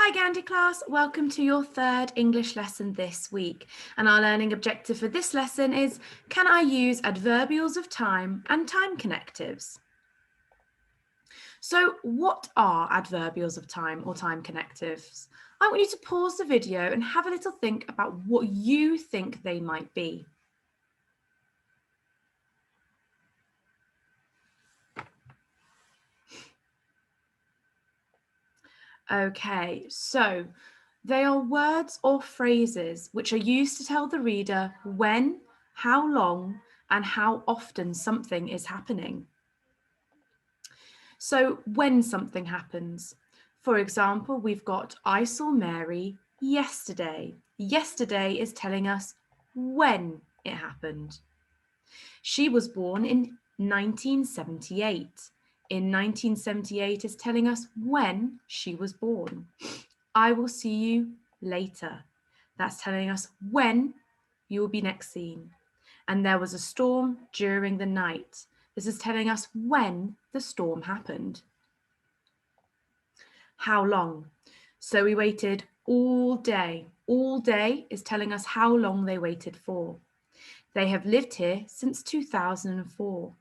Hi Gandhi class, welcome to your third English lesson this week. And our learning objective for this lesson is, can I use adverbials of time and time connectives? So what are adverbials of time or time connectives? I want you to pause the video and have a little think about what you think they might be. Okay, so they are words or phrases which are used to tell the reader when, how long, and how often something is happening. So when something happens, for example, we've got I saw Mary yesterday. Yesterday is telling us when it happened. She was born in 1978. In 1978 is telling us when she was born. I will see you later. That's telling us when you will be next seen. And there was a storm during the night. This is telling us when the storm happened. How long? So we waited all day. All day is telling us how long they waited for. They have lived here since 2004.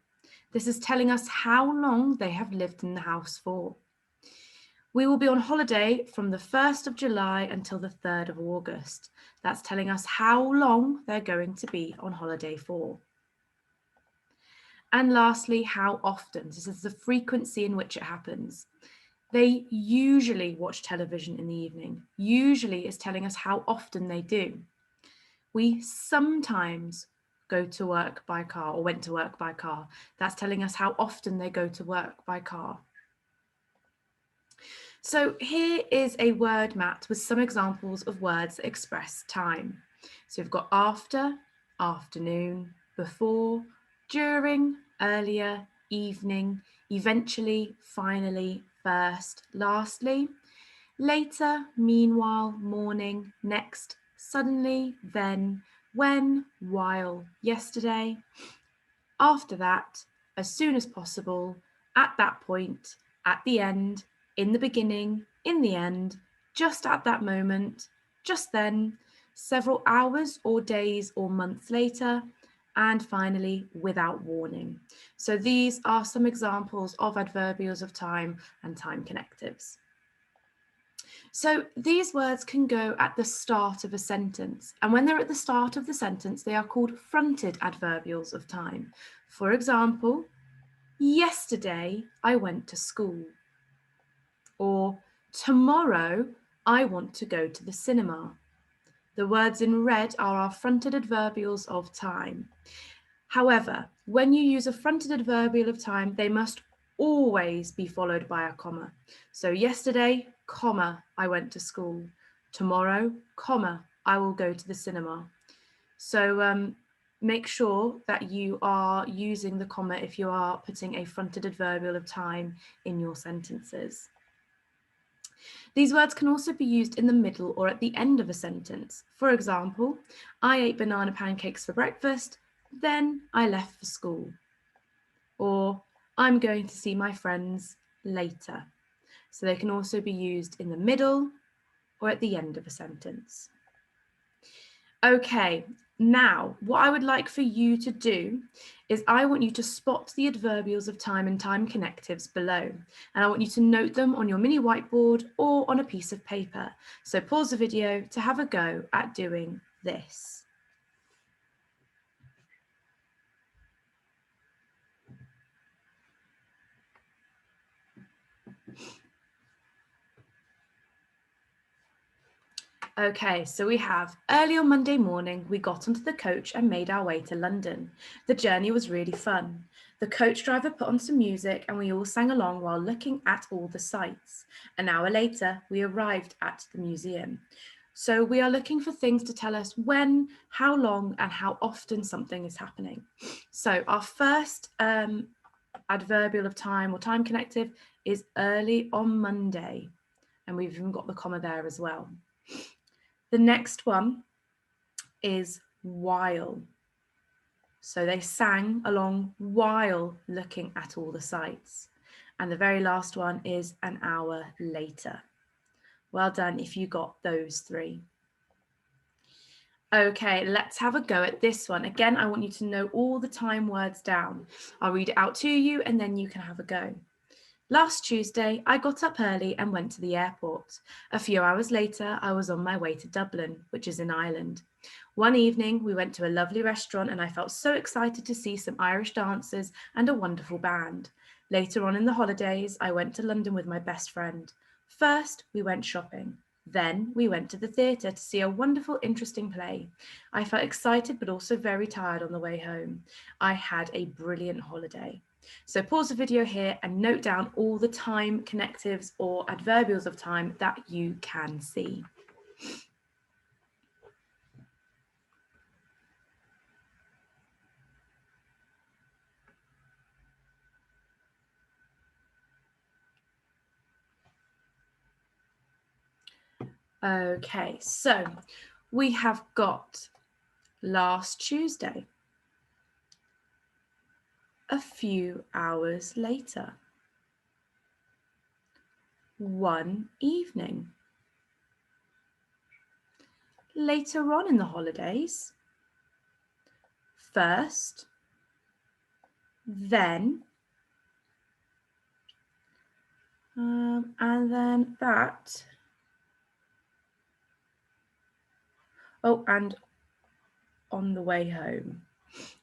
This is telling us how long they have lived in the house for. We will be on holiday from the 1st of July until the 3rd of August. That's telling us how long they're going to be on holiday for. And lastly, how often. This is the frequency in which it happens. They usually watch television in the evening. Usually is telling us how often they do. We sometimes go to work by car or went to work by car. That's telling us how often they go to work by car. So here is a word mat with some examples of words that express time. So we've got after, afternoon, before, during, earlier, evening, eventually, finally, first, lastly, later, meanwhile, morning, next, suddenly, then, when, while, yesterday, after that, as soon as possible, at that point, at the end, in the beginning, in the end, just at that moment, just then, several hours or days or months later, and finally, without warning. So these are some examples of adverbials of time and time connectives. So these words can go at the start of a sentence, and when they're at the start of the sentence, they are called fronted adverbials of time. For example, yesterday I went to school, or tomorrow I want to go to the cinema. The words in red are our fronted adverbials of time. However, when you use a fronted adverbial of time, they must always be followed by a comma. So yesterday, comma, I went to school. Tomorrow, comma, I will go to the cinema. So make sure that you are using the comma if you are putting a fronted adverbial of time in your sentences. These words can also be used in the middle or at the end of a sentence. For example, I ate banana pancakes for breakfast, then I left for school. Or I'm going to see my friends later. So they can also be used in the middle or at the end of a sentence. Okay, now what I would like for you to do is I want you to spot the adverbials of time and time connectives below. And I want you to note them on your mini whiteboard or on a piece of paper. So pause the video to have a go at doing this. Okay, so we have early on Monday morning, we got onto the coach and made our way to London. The journey was really fun. The coach driver put on some music and we all sang along while looking at all the sights. An hour later, we arrived at the museum. So we are looking for things to tell us when, how long, and how often something is happening. So our first adverbial of time or time connective is early on Monday. And we've even got the comma there as well. The next one is while. So they sang along while looking at all the sights. And the very last one is an hour later. Well done if you got those 3. Okay, let's have a go at this one. Again, I want you to know all the time words down. I'll read it out to you and then you can have a go. Last Tuesday, I got up early and went to the airport. A few hours later, I was on my way to Dublin, which is in Ireland. One evening, we went to a lovely restaurant and I felt so excited to see some Irish dancers and a wonderful band. Later on in the holidays, I went to London with my best friend. First, we went shopping. Then we went to the theatre to see a wonderful, interesting play. I felt excited but also very tired on the way home. I had a brilliant holiday. So pause the video here and note down all the time connectives or adverbials of time that you can see. Okay, so we have got last Tuesday, a few hours later, one evening, later on in the holidays, first, then, and then that. Oh, and on the way home.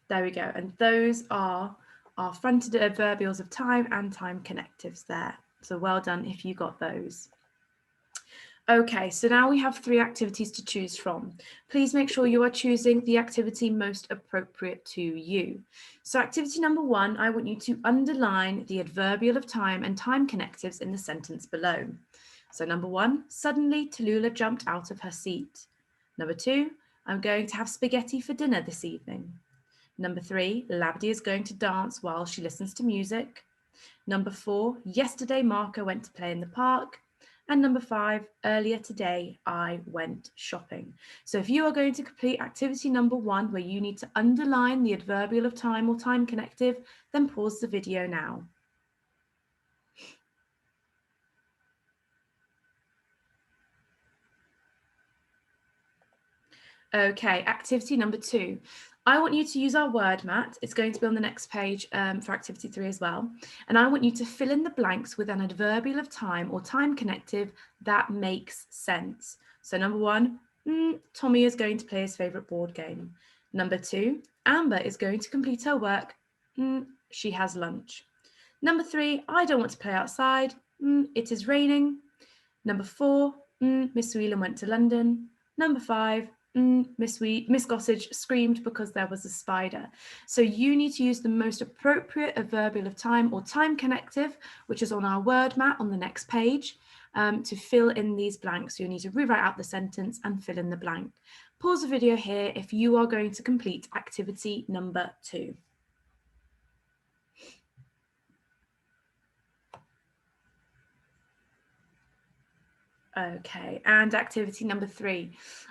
There we go. And those are our fronted adverbials of time and time connectives there. So well done if you got those. Okay, so now we have 3 activities to choose from. Please make sure you are choosing the activity most appropriate to you. So activity number 1, I want you to underline the adverbial of time and time connectives in the sentence below. So number 1, suddenly Tallulah jumped out of her seat. Number 2, I'm going to have spaghetti for dinner this evening. Number 3, Labdi is going to dance while she listens to music. Number 4, yesterday Marco went to play in the park. And number 5, earlier today I went shopping. So if you are going to complete activity number 1, where you need to underline the adverbial of time or time connective, then pause the video now. Okay, activity number 2. I want you to use our word mat. It's going to be on the next page for activity 3 as well. And I want you to fill in the blanks with an adverbial of time or time connective that makes sense. So number 1, Tommy is going to play his favourite board game. Number 2, Amber is going to complete her work. She has lunch. Number 3, I don't want to play outside. It is raining. Number 4, Miss Whelan went to London. Number 5, Miss Gossage screamed because there was a spider. So you need to use the most appropriate adverbial of time or time connective, which is on our word mat on the next page, to fill in these blanks. So you need to rewrite out the sentence and fill in the blank. Pause the video here if you are going to complete activity number 2. Okay, and activity number 3.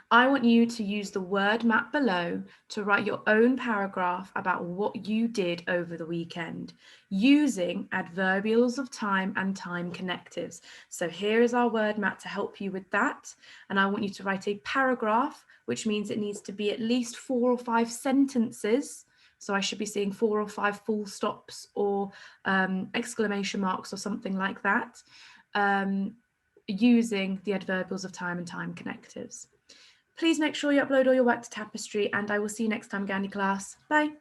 I want you to use the word map below to write your own paragraph about what you did over the weekend using adverbials of time and time connectives. So here is our word map to help you with that. And I want you to write a paragraph, which means it needs to be at least 4 or 5 sentences. So I should be seeing 4 or 5 full stops or exclamation marks or something like that. Using the adverbials of time and time connectives. Please make sure you upload all your work to Tapestry, and I will see you next time, Gandhi class. Bye.